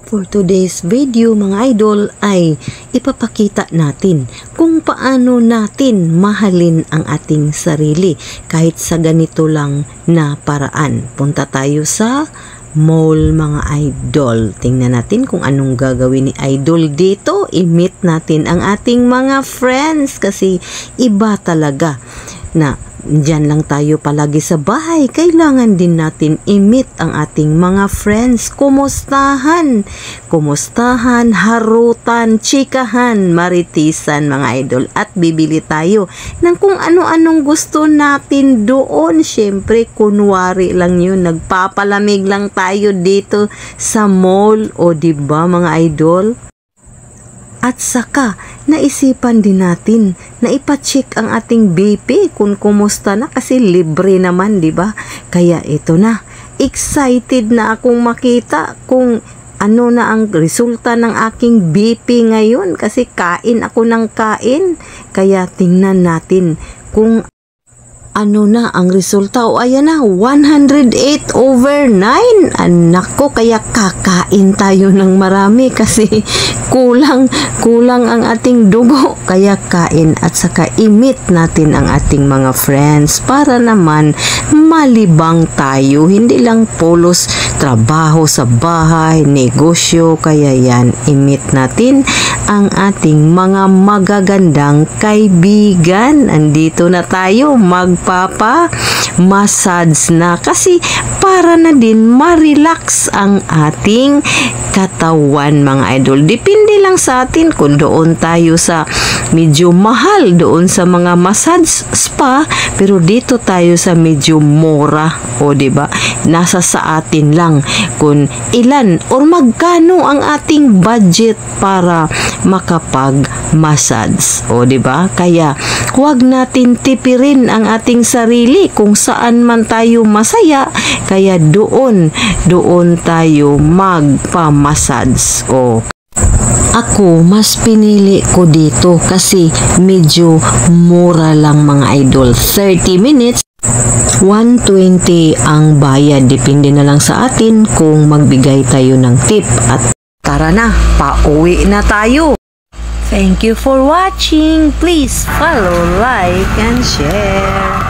For today's video mga idol ay ipapakita natin kung paano natin mahalin ang ating sarili kahit sa ganito lang na paraan. Punta tayo sa mall mga idol. Tingnan natin kung anong gagawin ni idol dito. I-meet natin ang ating mga friends kasi iba talaga na diyan lang tayo palagi sa bahay. Kailangan din natin i-meet ang ating mga friends. Kumustahan, harutan, chikahan, maritisan mga idol. At bibili tayo ng kung ano-anong gusto natin doon. Siyempre, kunwari lang yun. Nagpapalamig lang tayo dito sa mall. O diba mga idol? At saka, naisipan din natin na ipacheck ang ating BP kung kumusta na kasi libre naman, di ba? Kaya ito na, excited na akong makita kung ano na ang resulta ng aking BP ngayon kasi kain ako ng kain. Kaya tingnan natin kung ano na ang resulta. O ayan na, 108/9. Anak ko, kaya kakain tayo ng marami kasi kulang ang ating dugo. Kaya kain at saka i-meet natin ang ating mga friends para naman malibang tayo. Hindi lang polos trabaho sa bahay, negosyo. Kaya yan, i-meet natin ang ating mga magagandang kaibigan. Andito na tayo, massage na kasi para na din ma-relax ang ating katawan mga idol. Depende lang sa atin kung doon tayo sa medyo mahal doon sa mga massage spa, pero dito tayo sa medyo mura. O diba? Nasa sa atin lang kung ilan or magkano ang ating budget para makapag-massage. O diba? Kaya huwag natin tipirin ang ating sarili kung saan man tayo masaya. Kaya doon tayo magpa-massage. O ako, mas pinili ko dito kasi medyo mura lang mga idol. 30 minutes, 120 ang bayad. Depende na lang sa atin kung magbigay tayo ng tip. At tara na, pauwi na tayo. Thank you for watching. Please follow, like, and share.